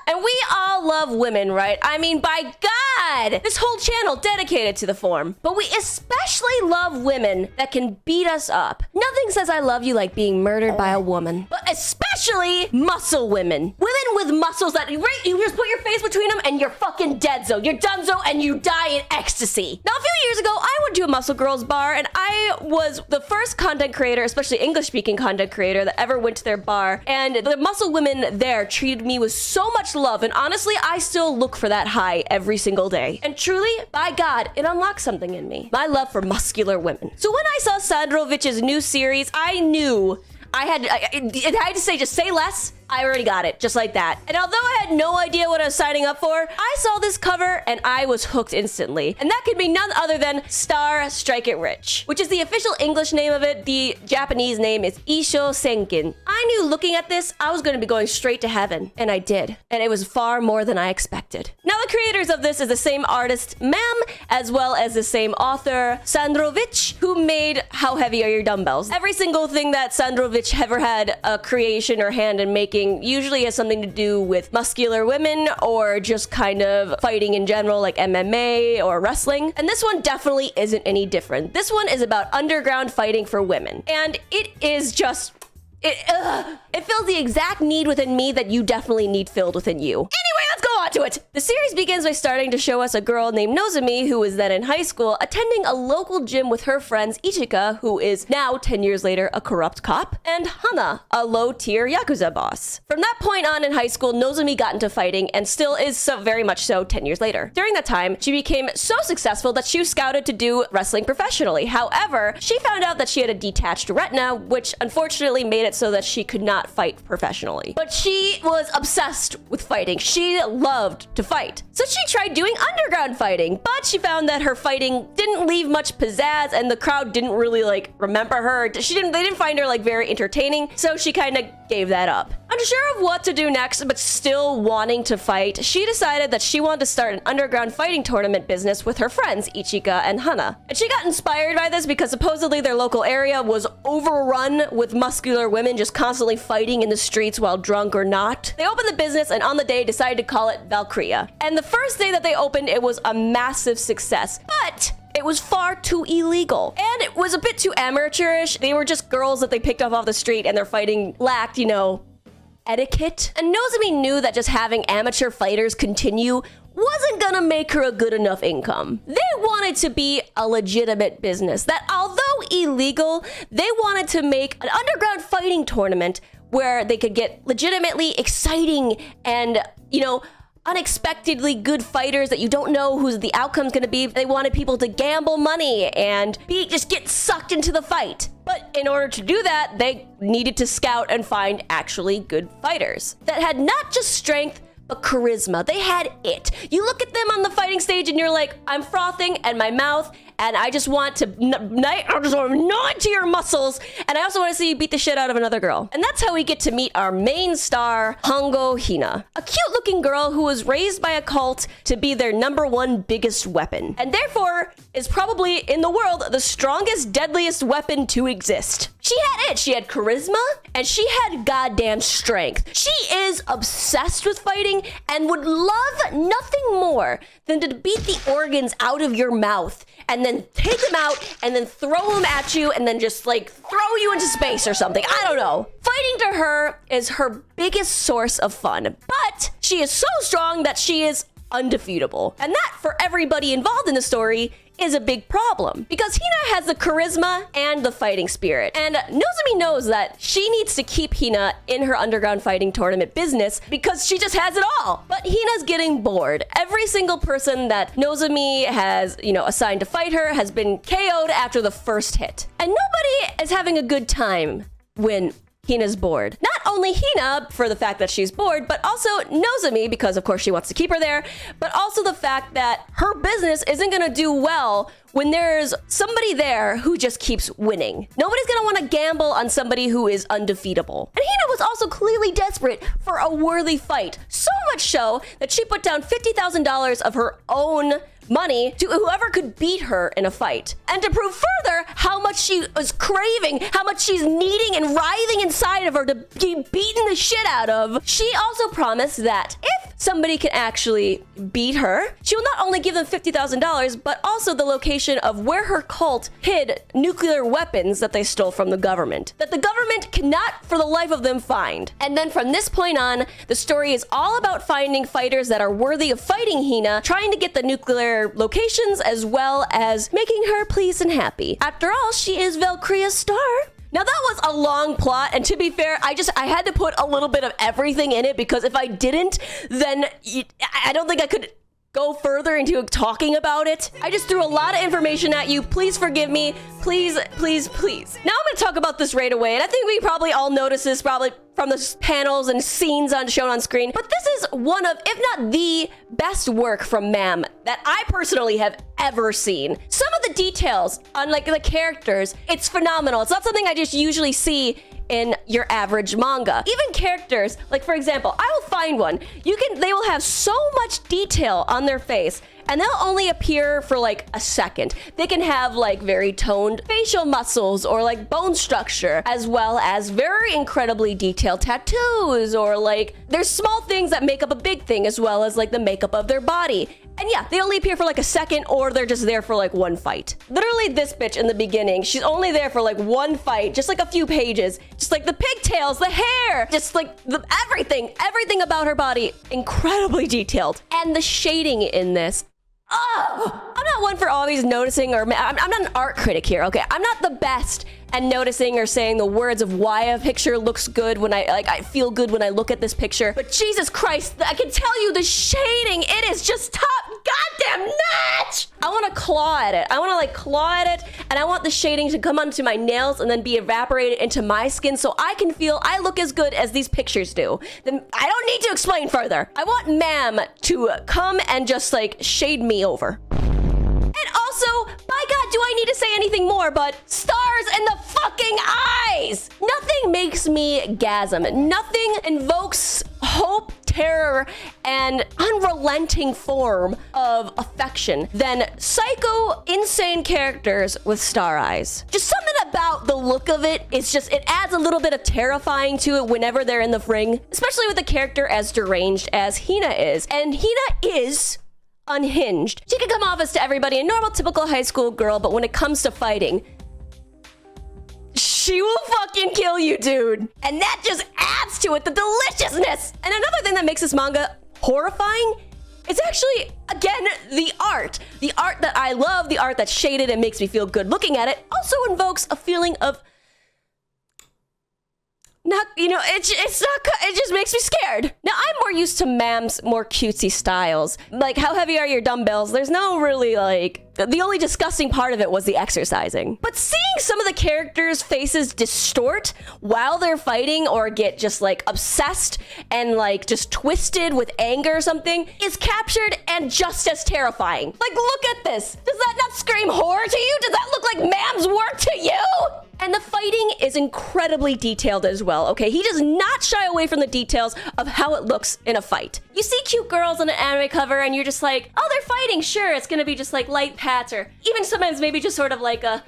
And we all love women, right? I mean, by God, this whole channel dedicated to the form. But we especially love women that can beat us up. Nothing says I love you like being murdered by a woman. But especially muscle women. Women with muscles that, right, you just put your face between them and you're fucking deadzo. You're donezo and you die in ecstasy. Now, a few years ago, I went to a muscle girls bar and I was the first content creator, especially English-speaking content creator, that ever went to their bar. And the muscle women there treated me with so much love. And honestly, I still look for that high every single day. And truly, by God, it unlocked something in me. My love for muscular women. So when I saw Sandrovich's new series, I knew I had to say, just say less. I already got it, just like that. And although I had no idea what I was signing up for, I saw this cover and I was hooked instantly. And that could be none other than Star Strike It Rich, which is the official English name of it. The Japanese name is Isho Senkin. I knew looking at this, I was going to be going straight to heaven. And I did. And it was far more than I expected. Now, the creators of this is the same artist, Ma'am, as well as the same author, Sandrovich, who made How Heavy Are Your Dumbbells? Every single thing that Sandrovich ever had a creation or hand in making usually has something to do with muscular women or just kind of fighting in general, like MMA or wrestling. And this one definitely isn't any different. This one is about underground fighting for women. And it is just... It fills the exact need within me that you definitely need filled within you. Anyway, let's go on to it. The series begins by starting to show us a girl named Nozomi, who was then in high school, attending a local gym with her friends Ichika, who is now, 10 years later, a corrupt cop, and Hana, a low-tier Yakuza boss. From that point on in high school, Nozomi got into fighting and still is so very much so 10 years later. During that time, she became so successful that she was scouted to do wrestling professionally. However, she found out that she had a detached retina, which unfortunately made it so that she could not fight professionally. But she was obsessed with fighting. She loved to fight. So she tried doing underground fighting, but she found that her fighting didn't leave much pizzazz and the crowd didn't really like remember her. They didn't find her like very entertaining, so she kind of gave that up. Unsure of what to do next, but still wanting to fight, she decided that she wanted to start an underground fighting tournament business with her friends, Ichika and Hana. And she got inspired by this because supposedly their local area was overrun with muscular women just constantly fighting in the streets while drunk or not. They opened the business and on the day decided to call it Valkyria. And the first day that they opened, it was a massive success. But it was far too illegal. And it was a bit too amateurish. They were just girls that they picked up off the street and their fighting lacked, you know, etiquette. And Nozomi knew that just having amateur fighters continue wasn't gonna make her a good enough income. They wanted to be a legitimate business that, although illegal, they wanted to make an underground fighting tournament where they could get legitimately exciting and, you know, unexpectedly good fighters that you don't know who the outcome's gonna be. They wanted people to gamble money and just get sucked into the fight. But in order to do that, they needed to scout and find actually good fighters that had not just strength, but charisma. They had it. You look at them on the fighting stage and you're like, I'm frothing at my mouth and I just want to gnaw into your muscles, and I also want to see you beat the shit out of another girl. And that's how we get to meet our main star, Hongo Hina, a cute looking girl who was raised by a cult to be their #1 biggest weapon, and therefore is probably in the world the strongest, deadliest weapon to exist. She had it. She had charisma and she had goddamn strength. She is obsessed with fighting and would love nothing more than to beat the organs out of your mouth and then take them out and then throw them at you and then just like throw you into space or something. I don't know. Fighting to her is her biggest source of fun, but she is so strong that she is undefeatable. And that, for everybody involved in the story, is a big problem because Hina has the charisma and the fighting spirit. And Nozomi knows that she needs to keep Hina in her underground fighting tournament business because she just has it all. But Hina's getting bored. Every single person that Nozomi has, you know, assigned to fight her has been KO'd after the first hit. And nobody is having a good time when Hina's bored. Not only Hina, for the fact that she's bored, but also Nozomi, because of course she wants to keep her there, but also the fact that her business isn't gonna do well when there's somebody there who just keeps winning. Nobody's gonna want to gamble on somebody who is undefeatable. And Hina was also clearly desperate for a worthy fight. So much so that she put down $50,000 of her own money to whoever could beat her in a fight. And to prove further how much she was craving, how much she's needing and writhing inside of her to be beaten the shit out of, she also promised that if somebody can actually beat her, she will not only give them $50,000, but also the location of where her cult hid nuclear weapons that they stole from the government, that the government cannot for the life of them find. And then from this point on, the story is all about finding fighters that are worthy of fighting Hina, trying to get the nuclear locations, as well as making her pleased and happy. After all, she is Valkyria's star. Now that was a long plot, and to be fair, I had to put a little bit of everything in it, because if I didn't, then I don't think I could go further into talking about it. I just threw a lot of information at you. Please forgive me. Please, please, please. Now I'm gonna talk about this right away, and I think we probably all noticed this probably from the panels and scenes shown on screen, but this is one of, if not the best work from Ma'am that I personally have ever seen. Some of the details on like the characters, it's phenomenal. It's not something I just usually see in your average manga. Even characters, like for example, I will find one. They will have so much detail on their face, and they'll only appear for like a second. They can have like very toned facial muscles or like bone structure, as well as very incredibly detailed tattoos, or like there's small things that make up a big thing, as well as like the makeup of their body. And yeah, they only appear for like a second, or they're just there for like one fight. Literally this bitch in the beginning, she's only there for like one fight, just like a few pages. Just like the pigtails, the hair, just like everything about her body, incredibly detailed. And the shading in this, oh, I'm not one for always noticing, or I'm not an art critic here, okay? I'm not the best at noticing or saying the words of why a picture looks good when I feel good when I look at this picture. But Jesus Christ, I can tell you the shading, it is just top goddamn notch! I want to claw at it. I want to like claw at it, and I want the shading to come onto my nails and then be evaporated into my skin, so I can feel I look as good as these pictures do. Then I don't need to explain further. I want Ma'am to come and just like shade me over. And also, by God, do I need to say anything more but stars in the fucking eyes? Nothing makes me gasm. Nothing invokes hope, terror, and unrelenting form of affection than psycho, insane characters with star eyes. Just something about the look of it, it adds a little bit of terrifying to it whenever they're in the ring, especially with a character as deranged as Hina is. And Hina is unhinged. She can come off as to everybody a normal, typical high school girl, but when it comes to fighting, she will fucking kill you, dude. And that just adds to it the deliciousness. And another thing that makes this manga horrifying is actually, again, the art. The art that I love, the art that's shaded and makes me feel good looking at it, also invokes a feeling of not, it just makes me scared. Now, I'm more used to Ma'am's more cutesy styles. Like, how heavy are your dumbbells? There's no really, like, the only disgusting part of it was the exercising. But seeing some of the characters' faces distort while they're fighting, or get just, like, obsessed and, like, just twisted with anger or something, is captured and just as terrifying. Like, look at this. Does that not scream horror to you? Does that look like Ma'am's work to you? And the fighting is incredibly detailed as well, okay? He does not shy away from the details of how it looks in a fight. You see cute girls on an anime cover and you're just like, oh, they're fighting, sure, it's gonna be just like light pats, or even sometimes maybe just sort of like it's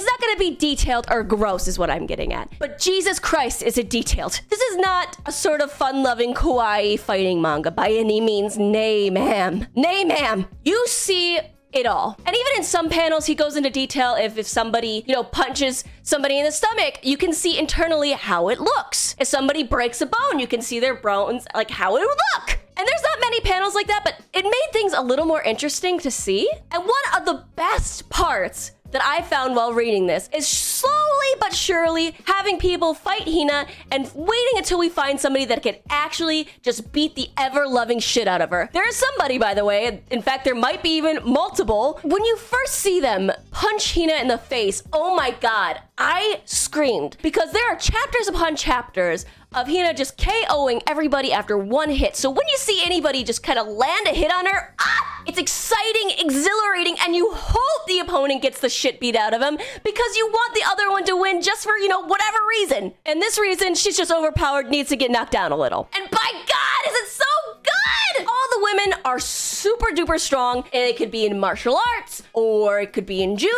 not gonna be detailed or gross is what I'm getting at. But Jesus Christ, is it detailed. This is not a sort of fun-loving kawaii fighting manga by any means. Nay, ma'am. Nay, ma'am. You see it all. And even in some panels, he goes into detail if somebody, punches somebody in the stomach, you can see internally how it looks. If somebody breaks a bone, you can see their bones, like how it would look. And there's not many panels like that, but it made things a little more interesting to see. And one of the best parts that I found while reading this is slowly but surely having people fight Hina and waiting until we find somebody that can actually just beat the ever-loving shit out of her. There is somebody, by the way, in fact, there might be even multiple. When you first see them punch Hina in the face, oh my God, I screamed, because there are chapters upon chapters of Hina just KOing everybody after one hit. So when you see anybody just kind of land a hit on her, it's exciting, exhilarating, and you hope the opponent gets the shit beat out of him, because you want the other one to win just for, whatever reason. And this reason, she's just overpowered, needs to get knocked down a little. And by God, is it so good! All the women are super duper strong, and it could be in martial arts, or it could be in judo,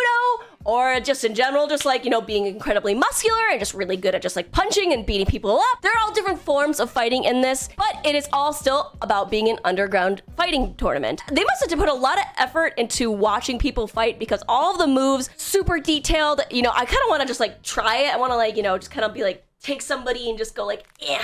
or just in general, just like, you know, being incredibly muscular and just really good at just like punching and beating people up. There are all different forms of fighting in this, but it is all still about being an underground fighting tournament. They must have put a lot of effort into watching people fight because all of the moves super detailed. You know, I kind of want to just like try it. I want to like, you know, just kind of be like, take somebody and just go like, yeah.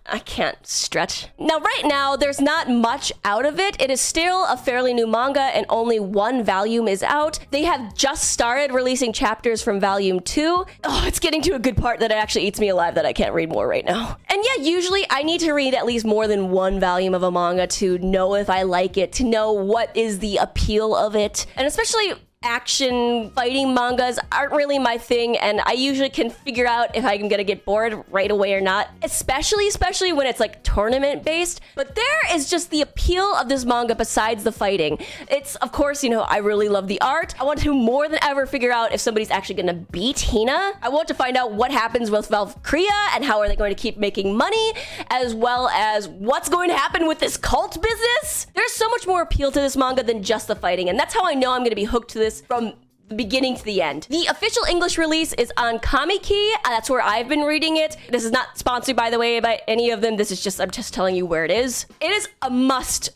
I can't stretch. Now, right now, there's not much out of it. It is still a fairly new manga and only one volume is out. They have just started releasing chapters from volume 2. Oh, it's getting to a good part that it actually eats me alive that I can't read more right now. And yeah, usually I need to read at least more than one volume of a manga to know if I like it, to know what is the appeal of it. And especially action fighting mangas aren't really my thing, and I usually can figure out if I'm gonna get bored right away or not, especially when it's like tournament based. But there is just the appeal of this manga besides the fighting. It's, of course, you know, I really love the art. I want to more than ever figure out if somebody's actually gonna beat Hina. I want to find out what happens with Valkyria and how are they going to keep making money, as well as what's going to happen with this cult business. There's so much more appeal to this manga than just the fighting, and that's how I know I'm gonna be hooked to this from the beginning to the end. The official English release is on Kamiki. That's where I've been reading it. This is not sponsored, by the way, by any of them. This is just, I'm just telling you where it is. It is a must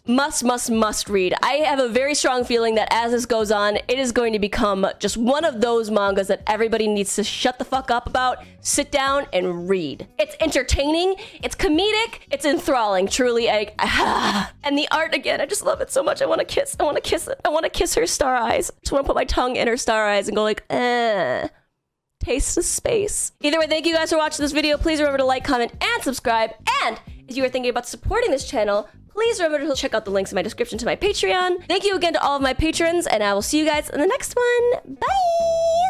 read. I have a very strong feeling that as this goes on, it is going to become just one of those mangas that everybody needs to shut the fuck up about, sit down and read. It's entertaining, it's comedic, it's enthralling, truly. And the art, again, I just love it so much. I want to kiss it. I want to kiss her star eyes. I just want to put my tongue in her star eyes and go like, taste the space. Either way, thank you guys for watching this video. Please remember to like, comment, and subscribe. And if you are thinking about supporting this channel, please remember to check out the links in my description to my Patreon. Thank you again to all of my patrons, and I will see you guys in the next one. Bye!